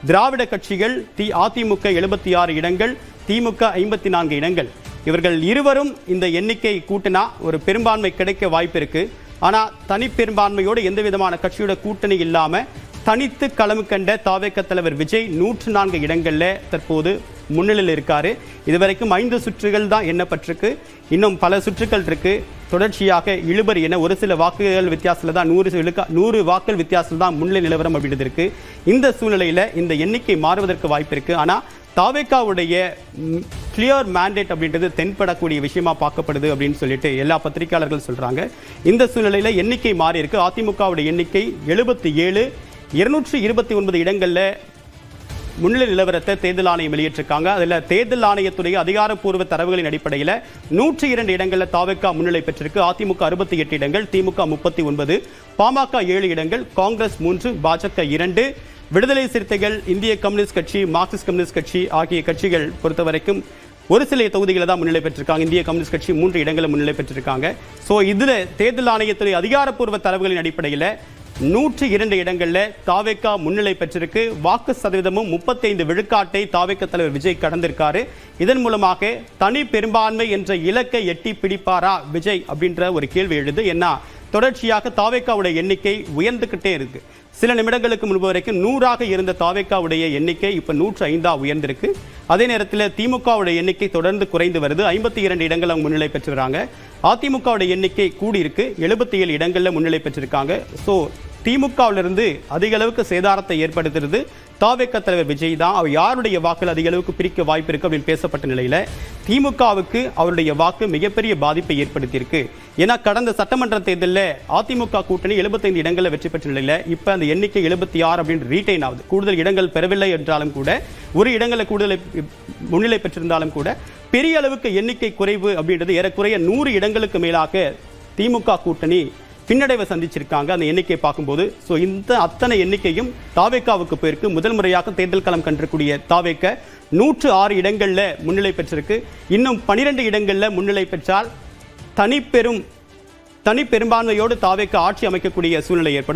திராவிட கட்சிகள் அதிமுக 76 இடங்கள், திமுக 54 இடங்கள். இவர்கள் இருவரும் இந்த எண்ணிக்கை கூட்டினா ஒரு பெரும்பான்மை கிடைக்க வாய்ப்பு இருக்கு. ஆனா தனி பெரும்பான்மையோடு எந்த விதமான கட்சியோட கூட்டணி இல்லாம தனித்து களம் கண்ட தாவேக தலைவர் விஜய் 104 இடங்கள்ல தற்போது முன்னிலையில் இருக்காரு. இதுவரைக்கும் 5 சுற்றுகள் தான் எண்ணப்பட்டிருக்கு. இன்னும் பல சுற்றுகள் இருக்கு. தொடர்ச்சியாக இழுபறி என ஒரு சில வாக்குகள் வித்தியாசத்தில் தான் 100 வாக்குகள் வித்தியாசத்தில் தான் முன்னிலை நிலவரம் அப்படின்றது இருக்கு. இந்த சூழ்நிலையில இந்த எண்ணிக்கை மாறுவதற்கு வாய்ப்பு இருக்கு. ஆனா தாவேகாவுடைய கிளியர் மேண்டேட் அப்படின்றது தென்படக்கூடிய விஷயமா பார்க்கப்படுது அப்படின்னு சொல்லிட்டு எல்லா பத்திரிகையாளர்கள் சொல்றாங்க. இந்த சூழ்நிலையில எண்ணிக்கை மாறி இருக்கு. அதிமுகவுடைய எண்ணிக்கை 77, 229 இடங்கள்ல முன்னிலை நிலவரத்தை தேர்தல் ஆணையம் வெளியிட்டிருக்காங்க. அதில் தேர்தல் ஆணையத்துடைய அதிகாரப்பூர்வ தரவுகளின் அடிப்படையில் 102 இடங்களில் தாவேகா முன்னிலை பெற்றிருக்கு. அதிமுக 68 இடங்கள், திமுக 39, பாமக 7 இடங்கள், காங்கிரஸ் 3, பாஜக 2, விடுதலை சிறுத்தைகள், இந்திய கம்யூனிஸ்ட் கட்சி, மார்க்சிஸ்ட் கம்யூனிஸ்ட் கட்சி ஆகிய கட்சிகள் பொறுத்தவரைக்கும் ஒரு சில தொகுதிகளை தான் முன்னிலை பெற்றிருக்காங்க. இந்திய கம்யூனிஸ்ட் கட்சி 3 இடங்களை முன்னிலை பெற்றிருக்காங்க. ஸோ இதில் தேர்தல் ஆணையத்துடைய அதிகாரப்பூர்வ தரவுகளின் அடிப்படையில் 102 இடங்களில் தாவேகா முன்னிலை பெற்றிருக்கு. வாக்கு சதவீதமும் 35 விழுக்காட்டை தாவேகா தலைவர் விஜய் கடந்திருக்காரு. இதன் மூலமாக தனி பெரும்பான்மை என்ற இலக்கை எட்டி பிடிப்பாரா விஜய் அப்படின்ற ஒரு கேள்வி எழுது. ஏன்னா தொடர்ச்சியாக தாவேகாவுடைய எண்ணிக்கை உயர்ந்துகிட்டே இருக்கு. சில நிமிடங்களுக்கு முன்பு வரைக்கும் 100ஆக இருந்த தாவேகாவுடைய எண்ணிக்கை இப்போ 105 உயர்ந்திருக்கு. அதே நேரத்தில் திமுகவுடைய எண்ணிக்கை தொடர்ந்து குறைந்து வருது. 52 இடங்கள் அவங்க முன்னிலை பெற்று வராங்க. அதிமுகவுடைய எண்ணிக்கை கூடியிருக்கு, 77 இடங்களில் முன்னிலை பெற்றிருக்காங்க. ஸோ திமுகவிலிருந்து அதிக அளவுக்கு சேதாரத்தை ஏற்படுத்துறது தாவேகா தலைவர் விஜய் தான். அவர் யாருடைய வாக்குகள் அதிக அளவுக்கு பிரிக்க வாய்ப்பு இருக்கு அப்படின்னு பேசப்பட்ட நிலையில திமுகவுக்கு அவருடைய வாக்கு மிகப்பெரிய பாதிப்பை ஏற்படுத்தியிருக்கு. ஏன்னா கடந்த சட்டமன்ற தேர்தலில் அதிமுக கூட்டணி 75 இடங்களில் வெற்றி பெற்ற நிலையில இப்ப அந்த எண்ணிக்கை 76 அப்படின்னு ரீட்டைன் ஆகுது. கூடுதல் இடங்கள் பெறவில்லை என்றாலும் கூட, ஒரு இடங்களை கூடுதல் முன்னிலை பெற்றிருந்தாலும் கூட பெரிய அளவுக்கு எண்ணிக்கை குறைவு அப்படின்றது ஏறக்குறைய 100 இடங்களுக்கு மேலாக திமுக கூட்டணி பின்னடைவை சந்திச்சிருக்காங்க அந்த எண்ணிக்கை பார்க்கும்போது. ஸோ இந்த அத்தனை எண்ணிக்கையும் தாவேகாவுக்கு போயிருக்கு. முதல் முறையாக தேர்தல் களம் கண்டிருக்கூடிய தாவேகா 106 இடங்களில் முன்னிலை பெற்றிருக்கு. இன்னும் 12 இடங்களில் முன்னிலை பெற்றால் தனி பெரும்பான்மையோடு தாவேகா ஆட்சி அமைக்கக்கூடிய சூழ்நிலை ஏற்படும்.